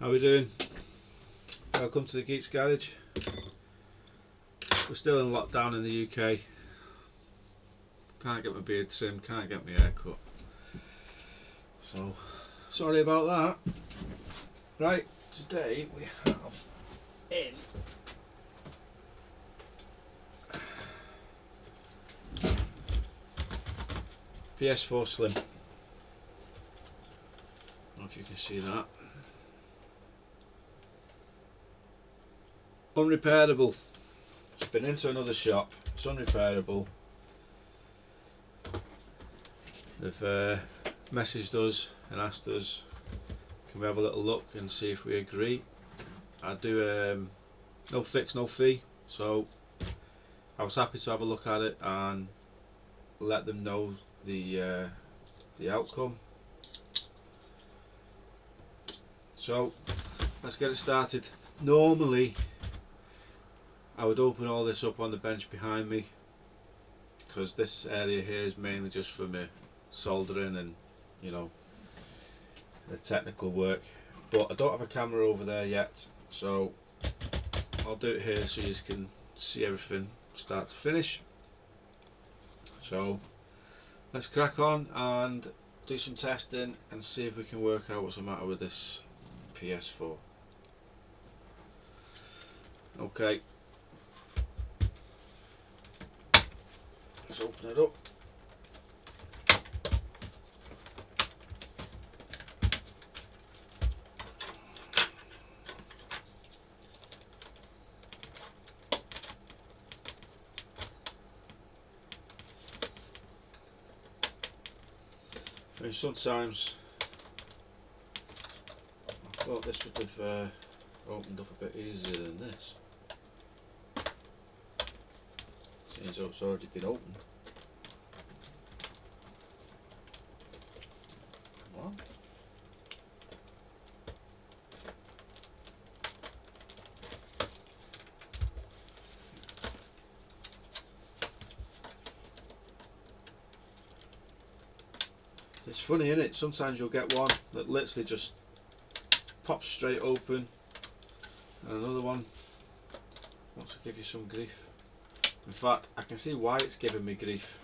How we doing? Welcome to the Geeks garage. We're still in lockdown in the UK. Can't get my beard trimmed, can't get my hair cut. So, sorry about that. Right, today we have in ps4 Slim. I don't know if you can see that. Unrepairable. It's been into another shop. It's unrepairable. They've messaged us and asked us, can we have a little look and see if we agree. I do no fix, no fee. So I was happy to have a look at it and let them know the outcome. So let's get it started. Normally I would open all this up on the bench behind me, because this area here is mainly just for me soldering and, you know, the technical work, but I don't have a camera over there yet, so I'll do it here so you can see everything start to finish. So let's crack on and do some testing and see if we can work out what's the matter with this ps4. Okay, let's open it up. I mean, sometimes I thought this would have opened up a bit easier than this. Seems though it's already been opened. Come on. It's funny, isn't it? Sometimes you'll get one that literally just pops straight open, and another one wants to give you some grief. In fact, I can see why it's giving me grief.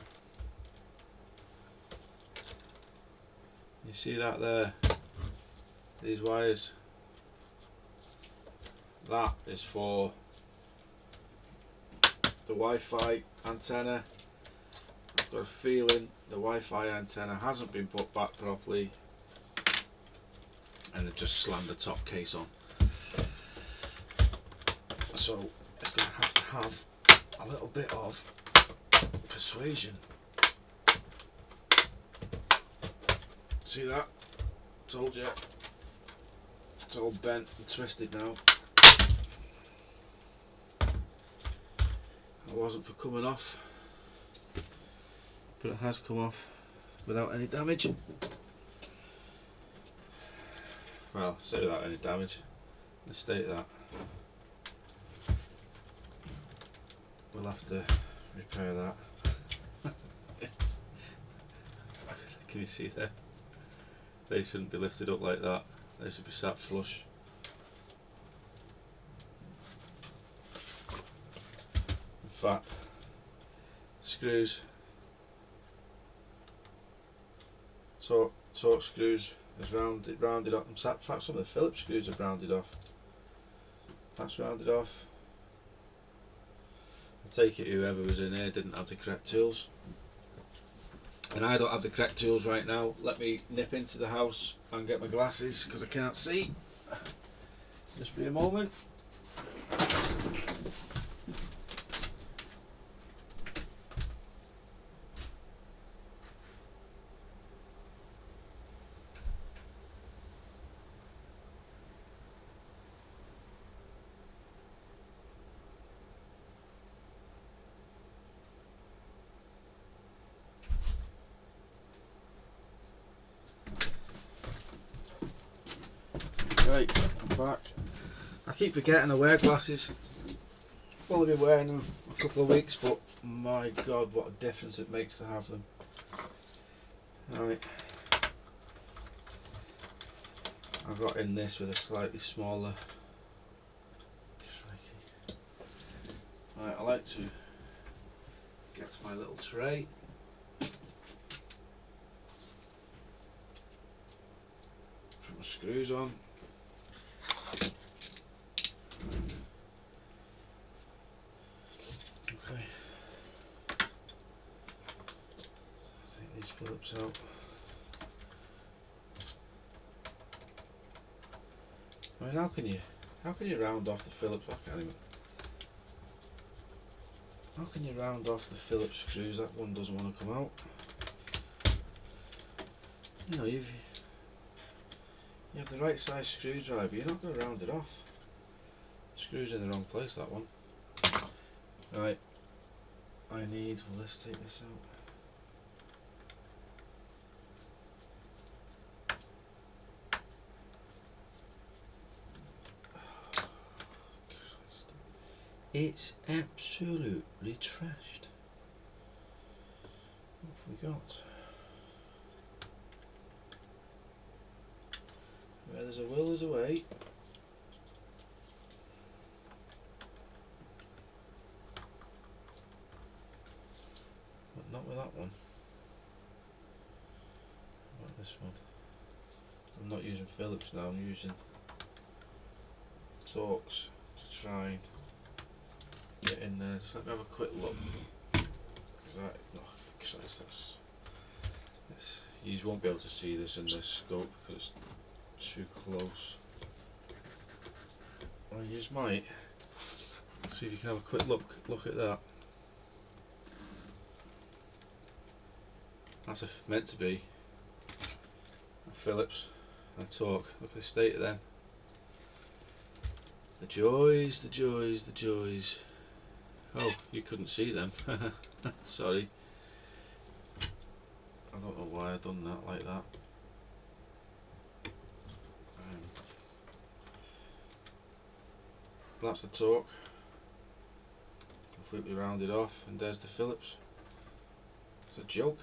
You see that there? These wires. That is for the Wi-Fi antenna. I've got a feeling the Wi-Fi antenna hasn't been put back properly, and they've just slammed the top case on. So it's going to have a little bit of persuasion. See that? Told you. It's all bent and twisted now. It wasn't for coming off, but it has come off without any damage. Well, I say without any damage. Let's state that. We'll have to repair that. Can you see there? They shouldn't be lifted up like that. They should be sat flush. In fact, screws, torque screws is rounded off. In fact, some of the Phillips screws are rounded off. That's rounded off. I take it whoever was in here didn't have the correct tools, and I don't have the correct tools right now. Let me nip into the house and get my glasses because I can't see. Just be a moment. Right, I'm back. I keep forgetting I wear glasses. I've only been wearing them a couple of weeks, but my god, what a difference it makes to have them. Right. I got in this with a slightly smaller. Right, I like to get to my little tray. Put my screws on. Okay. Take these Phillips out. I mean, how can you round off the Phillips? I can't even. How can you round off the Phillips screws? That one doesn't want to come out. You know, you have the right size screwdriver, you're not going to round it off. The screw's in the wrong place, that one. Right, I need, well, let's take this out. It's absolutely trashed. What have we got? Where there's a will, there's a way. But not with that one. What about this one? I'm not using Phillips now, I'm using Torx to try and get in there. Just let me have a quick look. You won't be able to see this in this scope because it's too close. Well, you just might. See if you can have a quick look at that. That's meant to be a Phillips and a Torx. Look at the state of them. The joys, the joys, the joys. Oh, you couldn't see them. Sorry. I don't know why I've done that like that. That's the Torx. Completely rounded off, and there's the Phillips. It's a joke.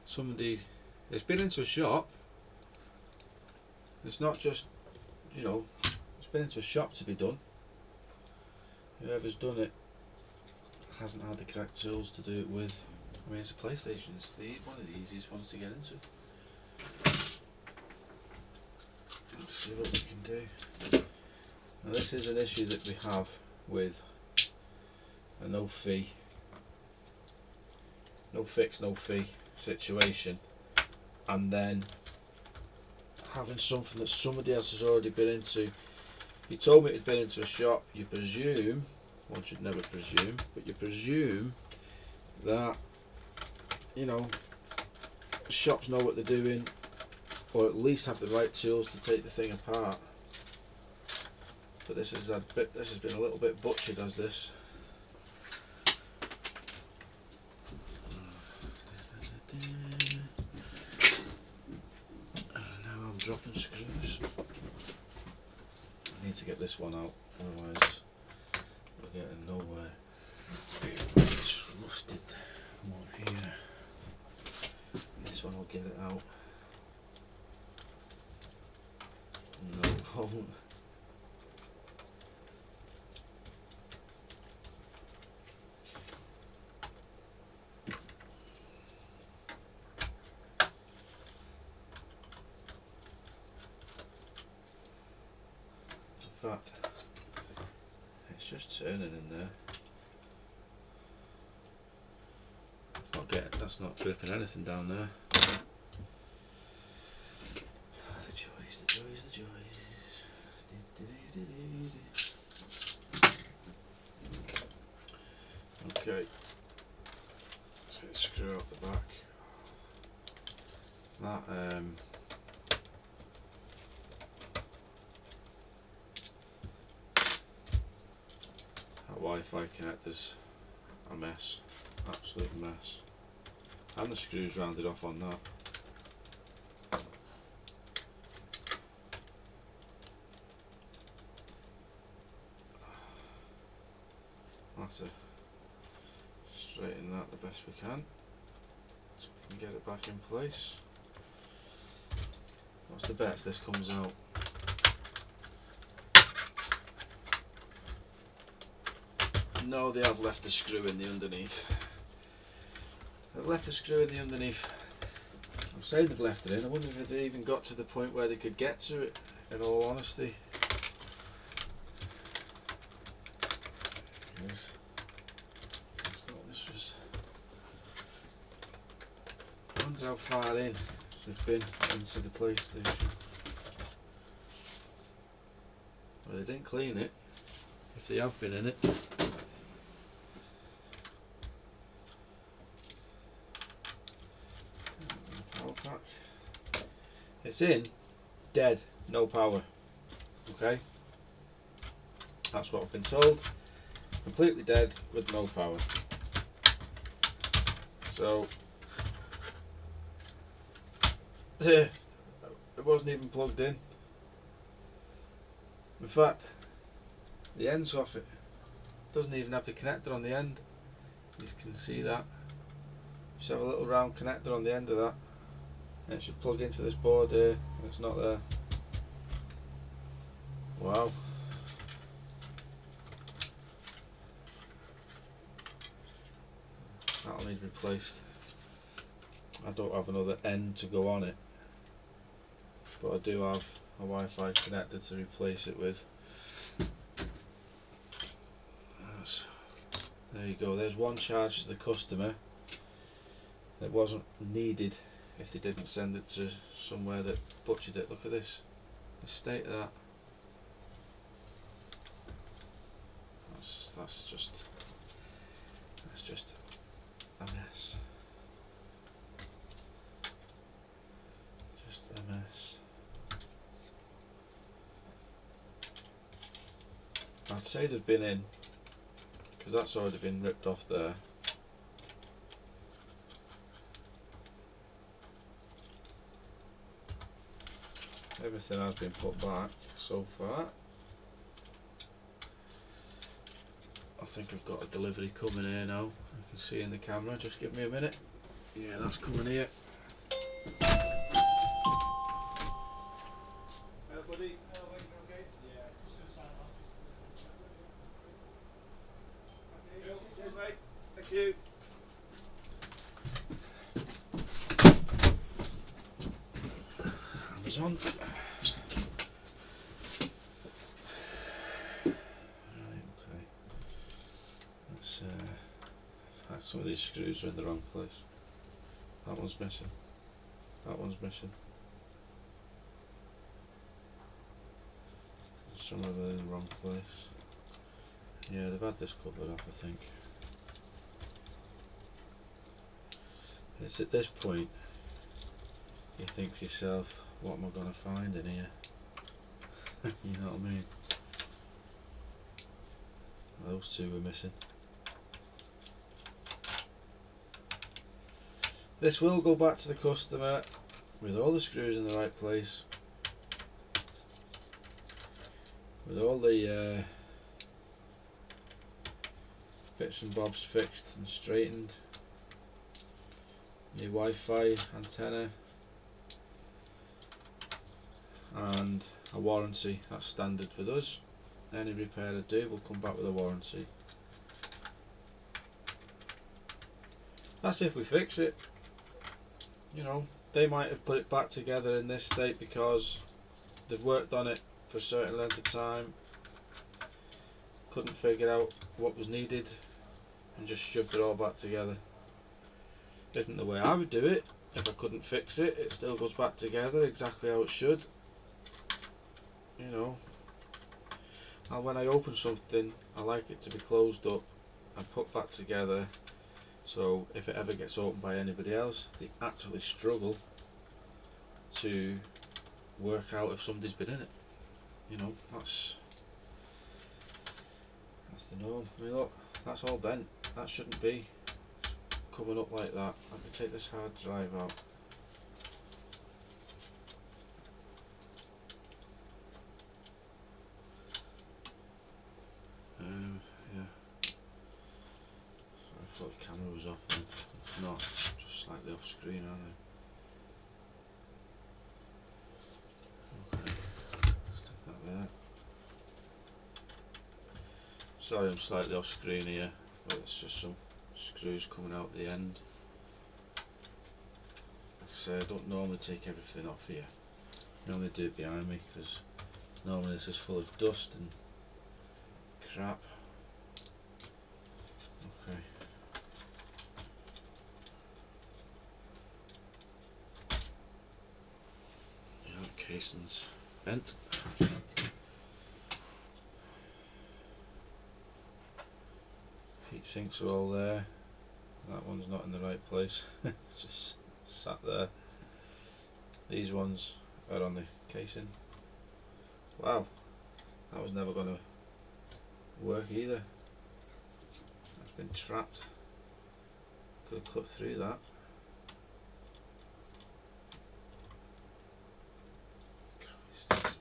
Somebody, it's been into a shop. It's not just, you know, it's been into a shop to be done. Whoever's done it hasn't had the correct tools to do it with. I mean, it's a PlayStation, it's one of the easiest ones to get into. Let's see what we can do. Now this is an issue that we have with a no fee, no fix, no fee situation, and then having something that somebody else has already been into. You told me it had been into a shop, you presume, one should never presume, but you presume that, you know, shops know what they're doing, or at least have the right tools to take the thing apart. But this has been a little bit butchered as this. Now I'm dropping screws. I need to get this one out, otherwise we're getting nowhere. It's rusted. One here. This one will get it out. No, it won't. In fact, it's just turning in there. It's not getting, that's not dripping anything down there. The joys, the joys, the joys. Okay, so let's screw out the back. That Wi-Fi connector's a mess, absolute mess, and the screws rounded off on that. I'll have to straighten that the best we can so we can get it back in place. What's the best this comes out? No, they have left the screw in the underneath. They've left the screw in the underneath. I'm saying they've left it in. I wonder if they even got to the point where they could get to it, in all honesty. Yes. This was. I wonder how far in it's been into the PlayStation. Well, they didn't clean it, if they have been in it. Power pack. It's in, dead, no power. Okay? That's what I've been told. Completely dead with no power. So, it wasn't even plugged in. In fact, the end's off it. Doesn't even have the connector on the end. You can see that. Just have a little round connector on the end of that. And it should plug into this board here, and it's not there. Wow. That'll need replaced. I don't have another end to go on it, but I do have a Wi-Fi connector to replace it with. There you go, there's one charge to the customer that wasn't needed if they didn't send it to somewhere that butchered it. Look at this, the state of that. That's just a mess. Just a mess. I'd say they've been in, because that's already been ripped off there. Everything has been put back so far. I think I've got a delivery coming here now. You can see in the camera, just give me a minute. Yeah, that's coming here. Hey buddy. Okay. Yeah, just gonna sign off. Cheers mate. Thank you. Amazon. Some of these screws are in the wrong place. That one's missing. That one's missing. Some of them in the wrong place. Yeah, they've had this covered off, I think. It's at this point you think to yourself, what am I going to find in here? You know what I mean? Those two were missing. This will go back to the customer with all the screws in the right place, with all the bits and bobs fixed and straightened, new Wi-Fi antenna, and a warranty. That's standard with us. Any repair I do will come back with a warranty. That's if we fix it. You know, they might have put it back together in this state because they've worked on it for a certain length of time, couldn't figure out what was needed, and just shoved it all back together. Isn't the way I would do it. If I couldn't fix it, it still goes back together exactly how it should. You know, and when I open something, I like it to be closed up and put back together. So if it ever gets opened by anybody else, they actually struggle to work out if somebody's been in it. You know, that's the norm. I mean, look, that's all bent. That shouldn't be coming up like that. Let me take this hard drive out. Yeah. I thought the camera was off then. It's not, just slightly off screen, aren't Sorry I'm slightly off screen here, but it's just some screws coming out the end. Like I say, I don't normally take everything off here. I normally do it behind me because normally this is full of dust and crap. Okay. Yeah, casing's bent. Heat sinks are all there. That one's not in the right place. It's just sat there. These ones are on the casing. Wow, that was never going to work either. That's been trapped. Could have cut through that. Christ.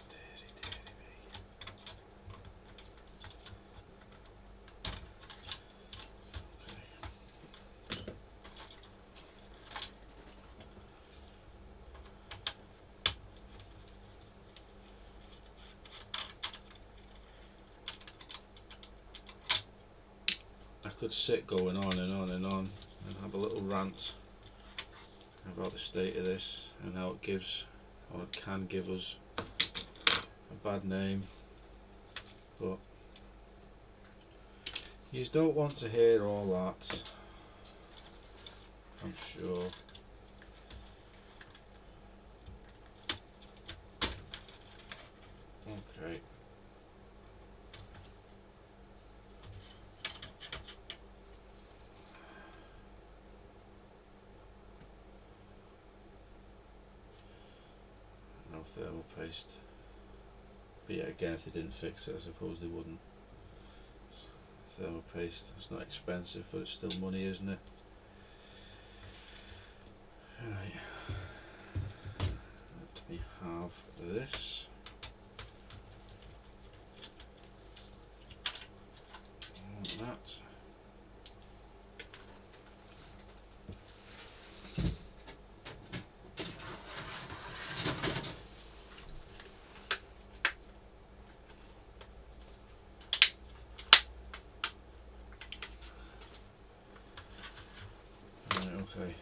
Daisy, daisy me. I could sit going on and on and on and have a little rant about the state of this and how it gives, or it can give us, a bad name, but you don't want to hear all that, I'm sure. Okay. No thermal paste. But yeah, again, if they didn't fix it, I suppose they wouldn't. Thermal paste, it's not expensive, but it's still money, isn't it? Right. Let me have this. And that. Okay.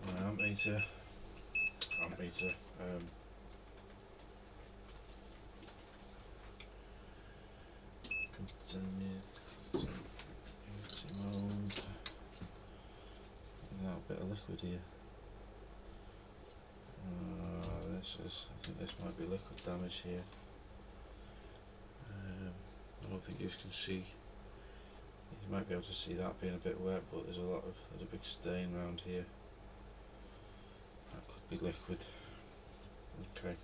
Ammeter. Continue mode. Now a bit of liquid here. I think this might be liquid damage here. I don't think you can see. You might be able to see that being a bit wet, but there's a big stain around here. That could be liquid. Okay.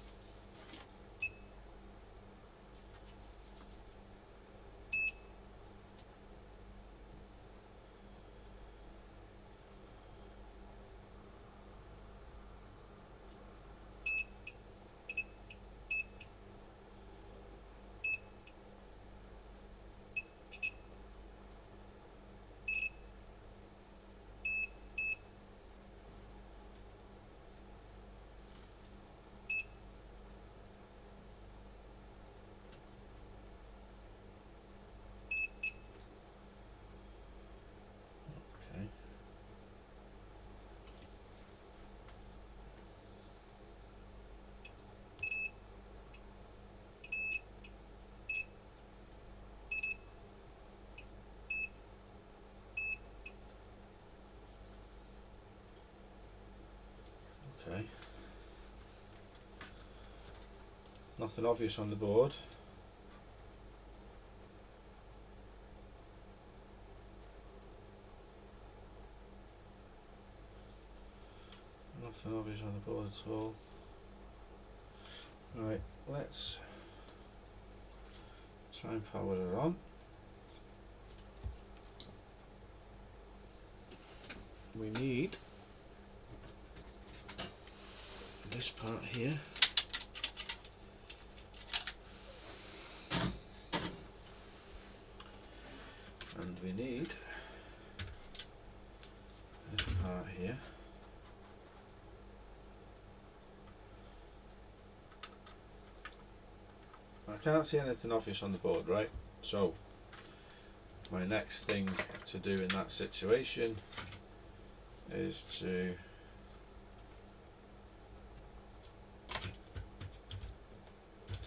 Okay. Nothing obvious on the board. Nothing obvious on the board at all. Right, let's try and power her on. We need this part here. need this part here. I can't see anything obvious on the board, right? So my next thing to do in that situation is to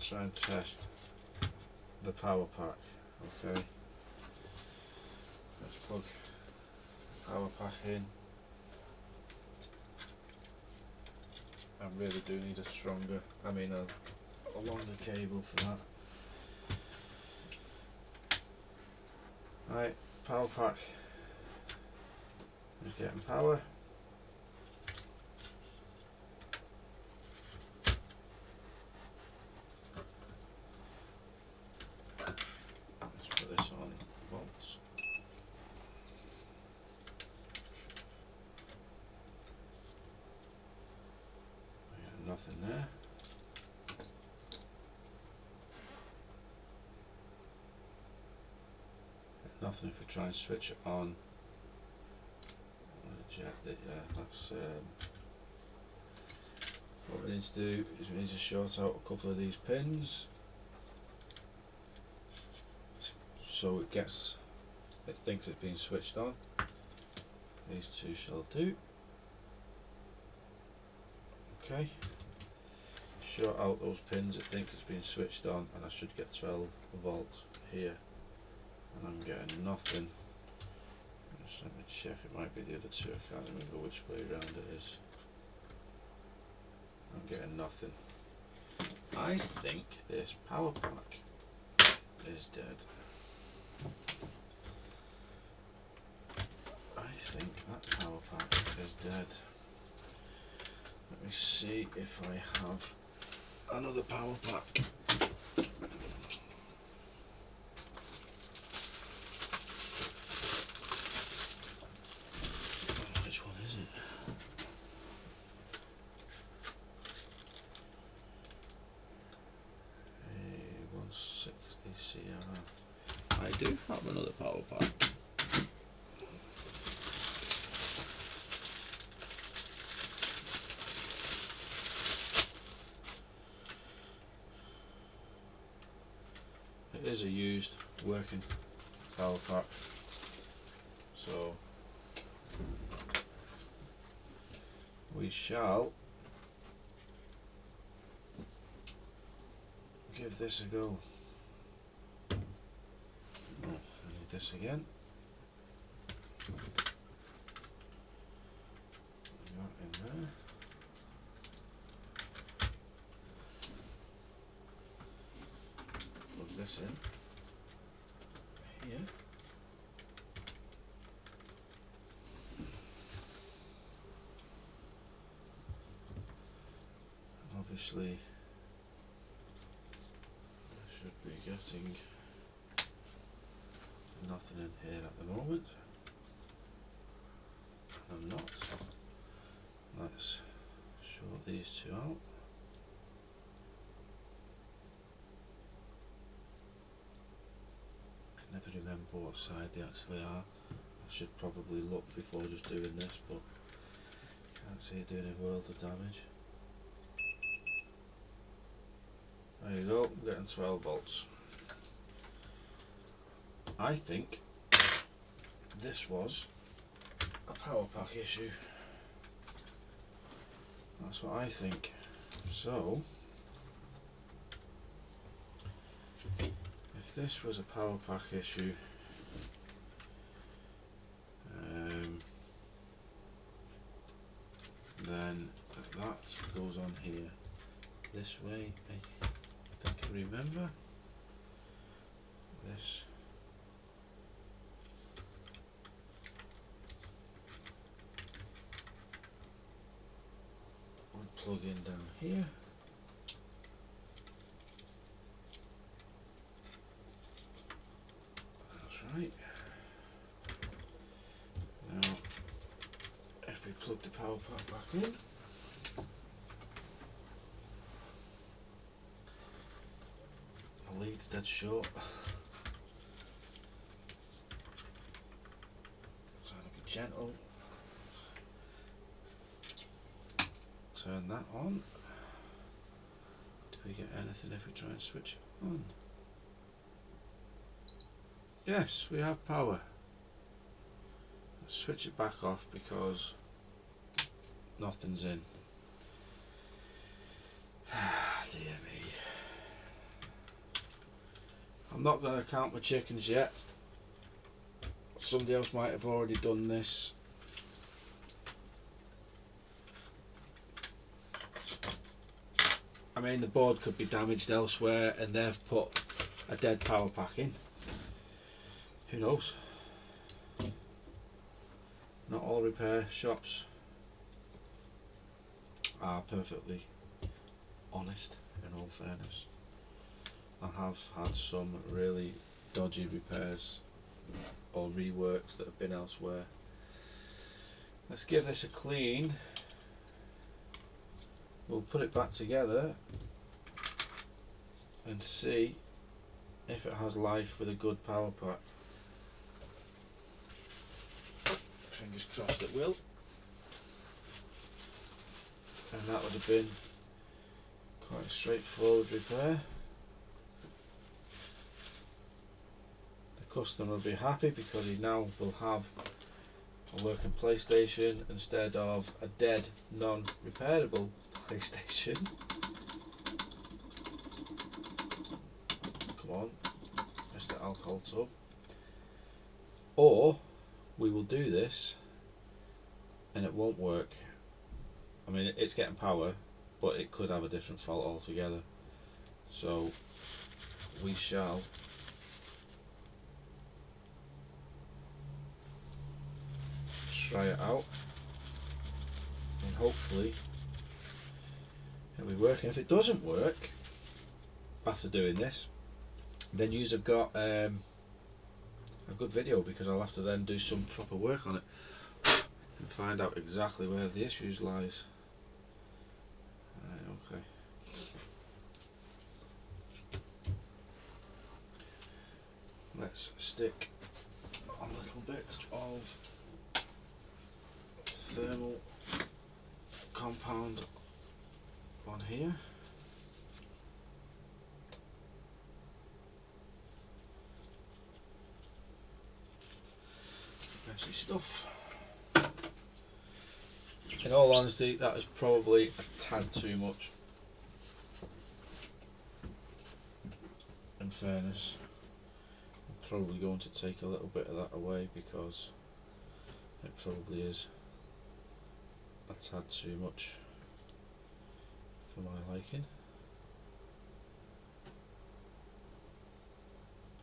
try and test the power pack. Okay, let's plug the power pack in. I really do need a longer cable for that. Right, power pack is getting power. Let's put this on volts. We got nothing there. Nothing if we try and switch it on. Eject it, yeah, that's what we need to do is we need to short out a couple of these pins so it thinks it's been switched on. These two shall do. Okay, short out those pins, it thinks it's been switched on, and I should get 12 volts here, and I'm getting nothing. Just let me check, it might be the other two, I can't remember which way around it is. I'm getting nothing. I think this power pack is dead. I think that power pack is dead. Let me see if I have another power pack. Which one is it? A160 CR. I do have another power pack. It is a used working power pack, so we shall give this a go. Oh, I need this again. Put that in there. Plug this in here. Obviously I should be getting nothing in here at the moment. I'm not. Let's short these two out. I can never remember what side they actually are. I should probably look before just doing this, but can't see it doing a world of damage. There you go, I'm getting 12 volts. I think this was a power pack issue. That's what I think. So, if this was a power pack issue, then that goes on here this way. I think I remember this. Would plug in down here. That's right. Now, if we plug the power pack back in, the lead's dead short. gentle. Turn that on. Do we get anything if we try and switch it on? Yes, we have power. Switch it back off because nothing's in. Dear me. I'm not going to count my chickens yet. Somebody else might have already done this. I mean, the board could be damaged elsewhere and they've put a dead power pack in. Who knows? Not all repair shops are perfectly honest, in all fairness. I have had some really dodgy repairs or reworks that have been elsewhere. Let's give this a clean. We'll put it back together and see if it has life with a good power pack. Fingers crossed it will. And that would have been quite a straightforward repair. The customer will be happy because he now will have a working PlayStation instead of a dead, non-repairable PlayStation. Come on, Mr. Alcohol Tub. Or we will do this and it won't work. I mean, it's getting power, but it could have a different fault altogether. So we shall try it out and hopefully it'll be working. If it doesn't work after doing this, then yous have got a good video, because I'll have to then do some proper work on it and find out exactly where the issues lies. Right, okay. Let's stick a little bit of thermal compound on here. Messy stuff. In all honesty, that is probably a tad too much. In fairness, I'm probably going to take a little bit of that away because it probably is a tad too much for my liking.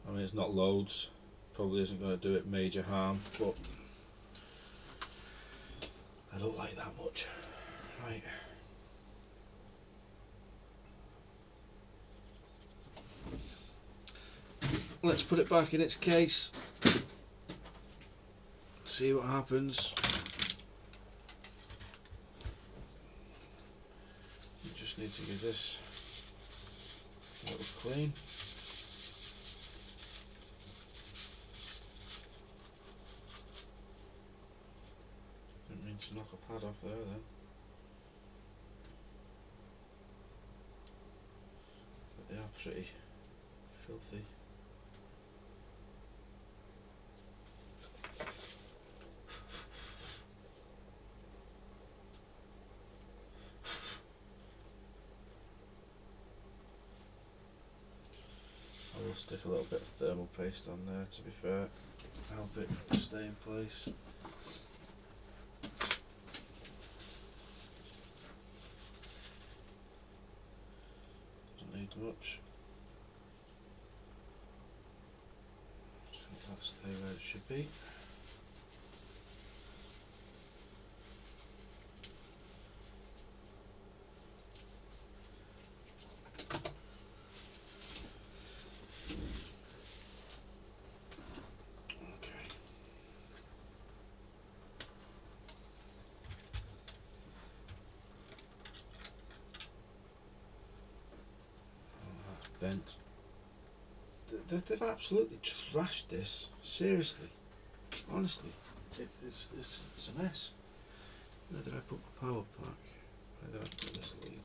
I mean, it's not loads, probably isn't going to do it major harm, but I don't like that much. Right. Let's put it back in its case. See what happens. You just need to give this a little clean. Didn't mean to knock a pad off there then. But they are pretty filthy. I will stick a little bit of thermal paste on there, to be fair, help it stay in place. Doesn't need much. Just let that stay where it should be. Bent. They've absolutely trashed this. Seriously, honestly. it's a mess. Where did I put my power pack? Where did I put this lead?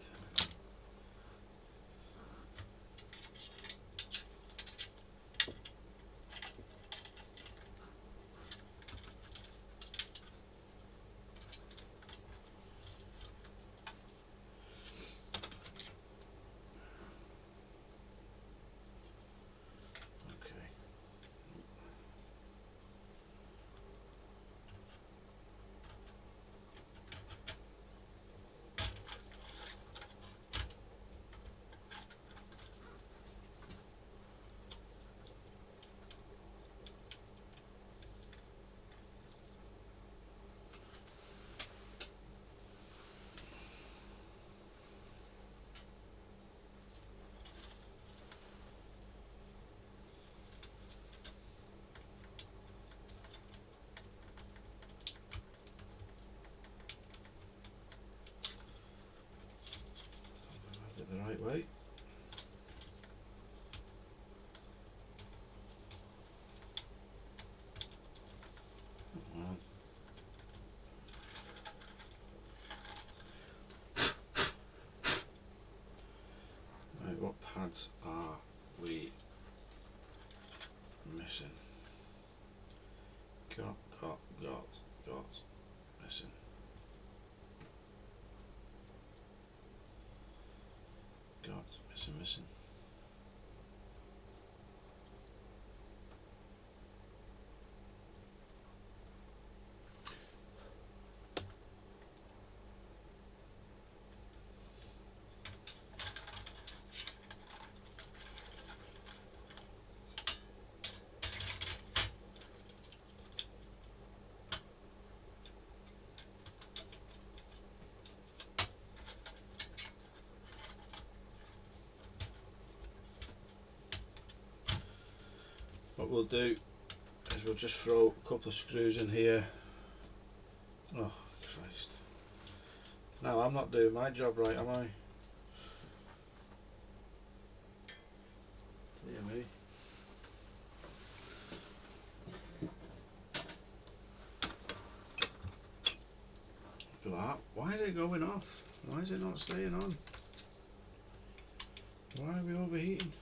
The right way. Come on. Right, what pads are we missing? Got missing. Missing. What we'll do is we'll just throw a couple of screws in here. Oh Christ. Now I'm not doing my job right, am I? Dear me. Why is it going off? Why is it not staying on? Why are we overheating?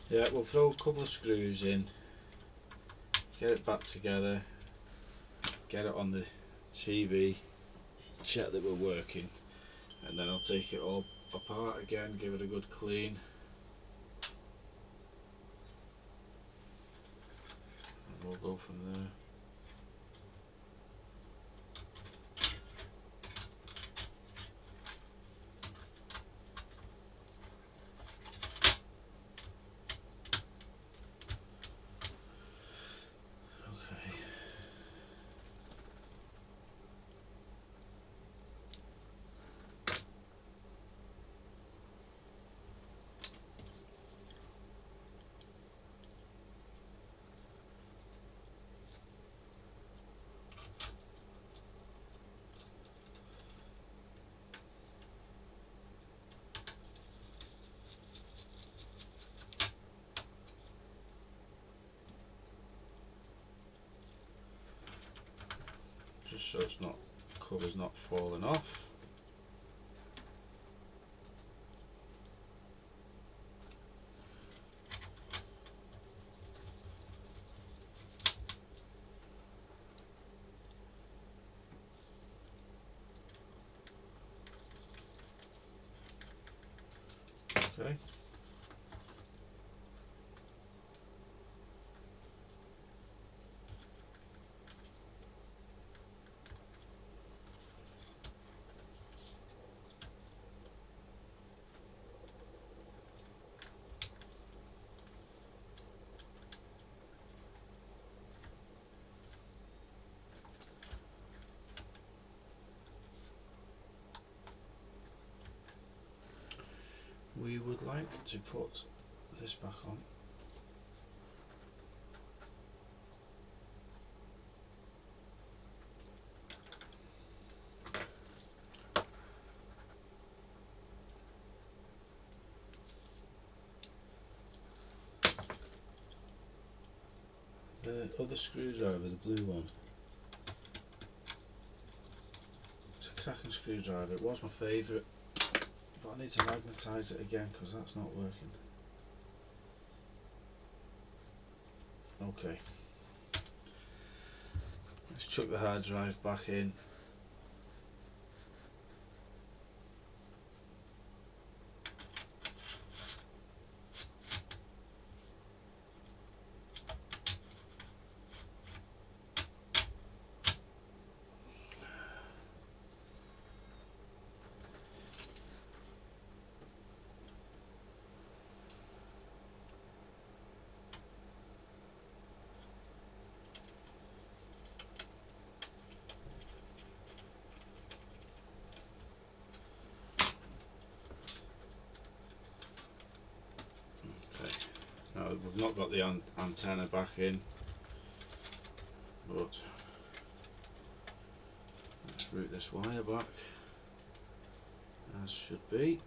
Yeah, we'll throw a couple of screws in, get it back together, get it on the TV, check that we're working, and then I'll take it all apart again, give it a good clean, and we'll go from there. Just so it's not, cover's not falling off. Okay. we would like to put this back on. The other screwdriver, the blue one, it's a cracking screwdriver. It was my favourite, but I need to magnetise it again because that's not working. Okay, let's chuck the hard drive back in. Now we've not got the antenna back in, but let's route this wire back as should be.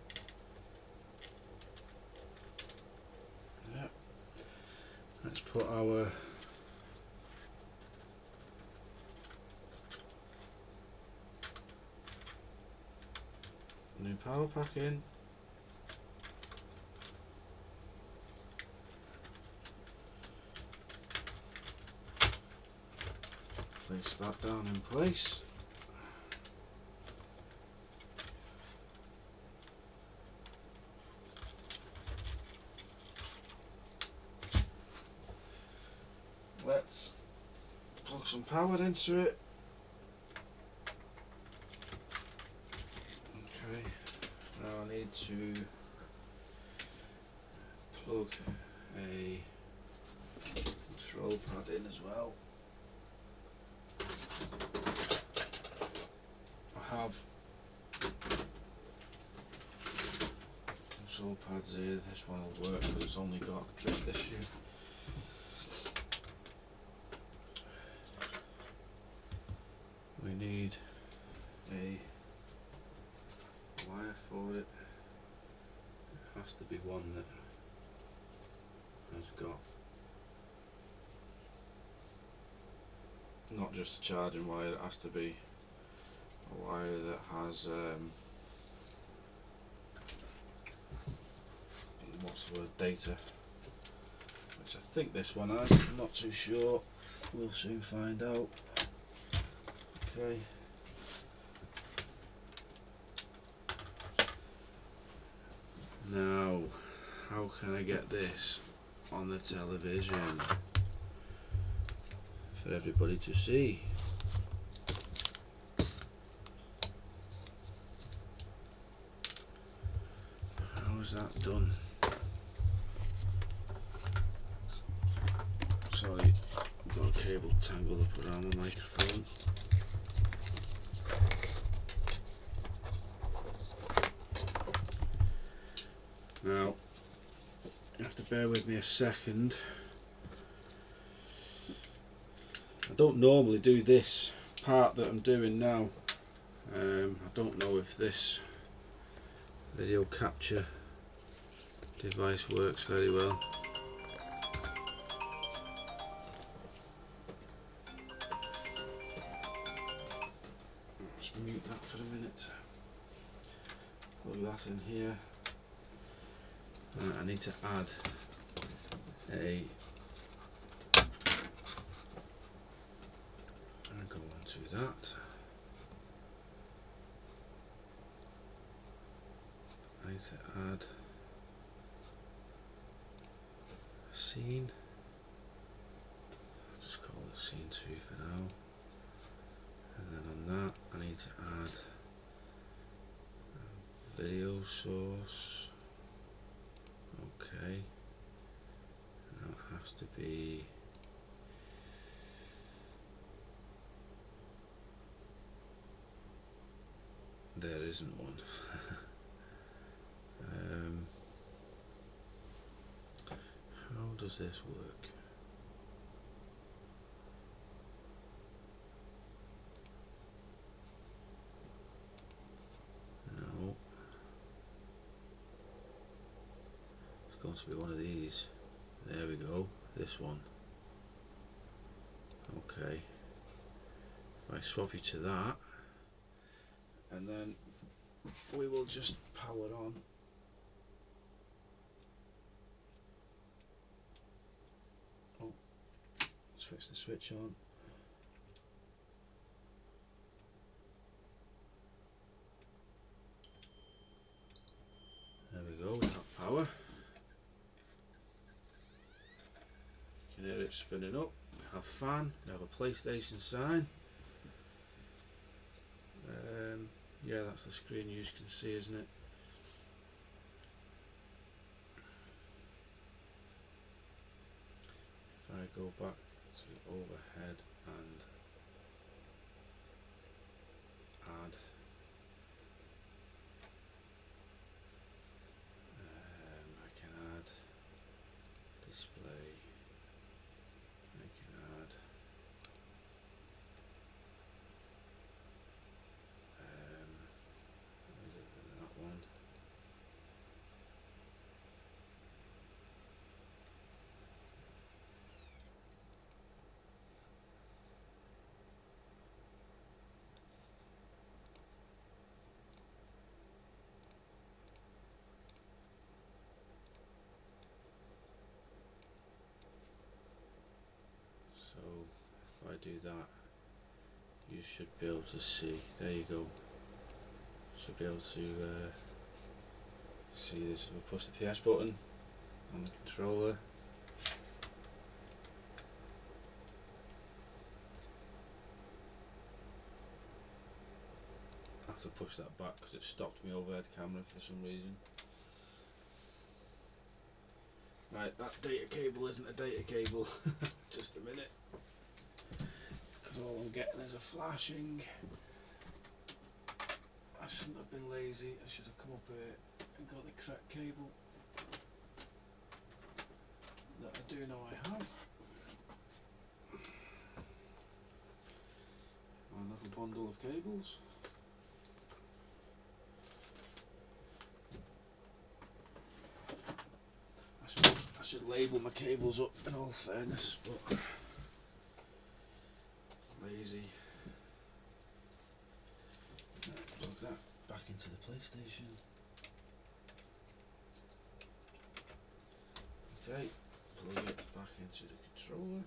Yeah. Let's put our new power pack in. Place that down in place. Let's plug some power into it. Okay, now I need to plug a control pad in as well. I have control pads here. This one will work because it's only got a drift issue. We need a wire for it. It has to be one that has got not just a charging wire, it has to be a wire that has what's the word, data, which I think this one has. I'm not too sure, we'll soon find out. Okay, now how can I get this on the television for everybody to see? How is that done? Sorry, I've got a cable tangled up around the microphone. Now, you have to bear with me a second. I don't normally do this part that I'm doing now. I don't know if this video capture device works very well. Let's mute that for a minute. Plug that in here. I need to add a go on to that. I need to add a scene. I'll just call it scene 2 for now. And then on that I need to add a video source. Okay, that has to be there isn't one. does this work? No. It's going to be one of these. There we go. This one. Okay. If I swap you to that, and then we will just power on. Oh, switch the switch on. There we go, we have power. You can hear it spinning up. We have fan, we have a PlayStation sign. Yeah, that's the screen you can see, isn't it? If I go back to overhead and add, I can add display, I can add that one. So if I do that, you should be able to see. There you go. Should be able to see this. We'll push the PS button on the controller. I have to push that back because it stopped my overhead camera for some reason. Right, that data cable isn't a data cable. Just a minute. Because all I'm getting is a flashing. I shouldn't have been lazy. I should have come up here and got the correct cable that I do know I have. Another bundle of cables. I should label my cables up in all fairness, but it's lazy. Right, plug that back into the PlayStation. Okay, plug it back into the controller.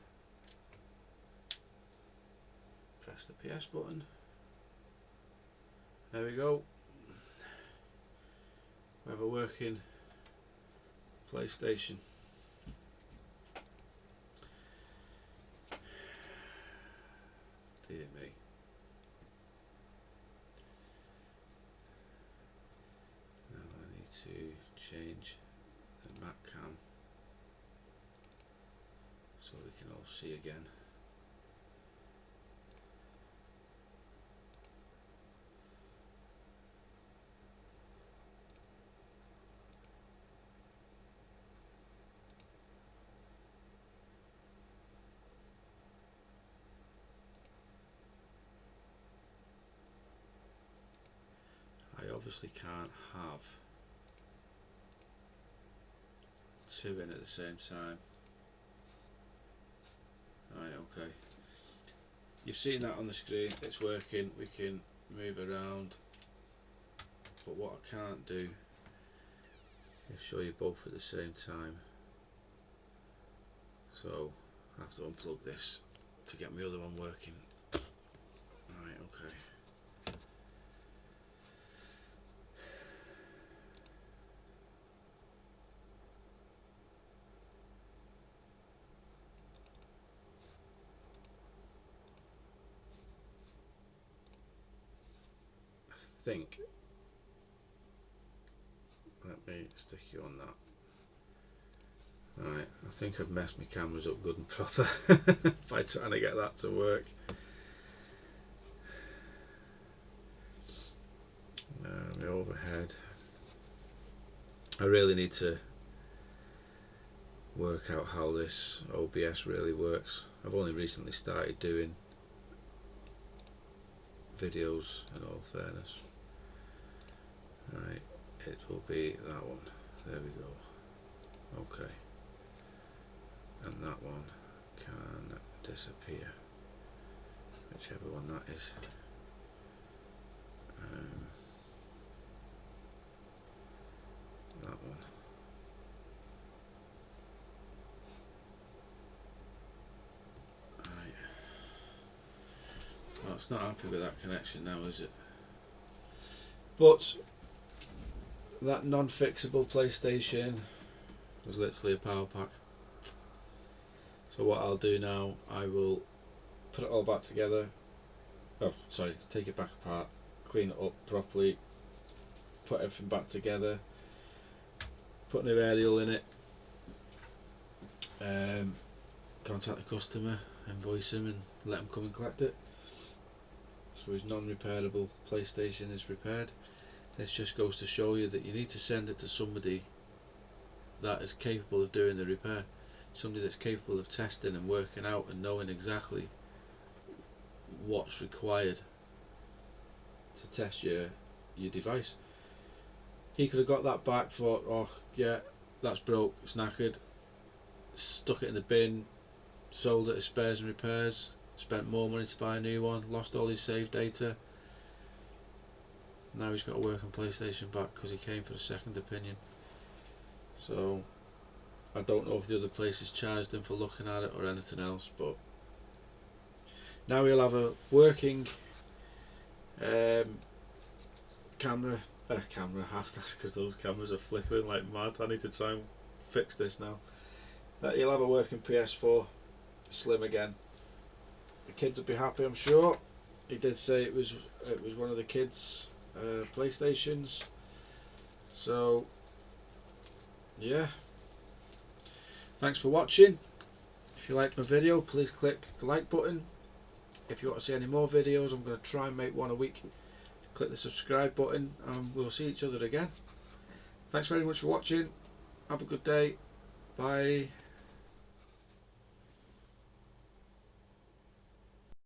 Press the PS button. There we go. We have a working PlayStation. Dear me. Now I need to change the Mac cam so we can all see again. I obviously can't have two in at the same time. Right, okay. You've seen that on the screen, it's working, we can move around, but what I can't do is show you both at the same time. So I have to unplug this to get my other one working. Right, okay. I think, let me stick you on that. Right, I think I've messed my cameras up good and proper by trying to get that to work. My overhead. I really need to work out how this OBS really works. I've only recently started doing videos, in all fairness. Right, it will be that one. There we go. Okay. And that one can disappear, whichever one that is. That one. Right. Well, it's not happy with that connection now, is it? But that non-fixable PlayStation was literally a power pack. So what I'll do now, I will put it all back together. Oh, sorry, take it back apart, clean it up properly, put everything back together, put a new aerial in it, contact the customer, invoice him and let him come and collect it. So his non-repairable PlayStation is repaired. This just goes to show you that you need to send it to somebody that is capable of doing the repair, somebody that's capable of testing and working out and knowing exactly what's required to test your device. He could have got that back, thought, oh yeah, that's broke, it's knackered, stuck it in the bin, sold it as spares and repairs, spent more money to buy a new one, lost all his save data. Now he's got to work on PlayStation back because he came for a second opinion. So I don't know if the other places charged him for looking at it or anything else, but now he'll have a working camera. That's because those cameras are flickering like mad. I need to try and fix this now. He'll have a working PS4 Slim again. The kids will be happy, I'm sure. He did say it was one of the kids' PlayStations. So yeah, thanks for watching. If you liked my video, please click the like button. If you want to see any more videos, I'm going to try and make one a week. Click the subscribe button and we'll see each other again. Thanks very much for watching. Have a good day. Bye.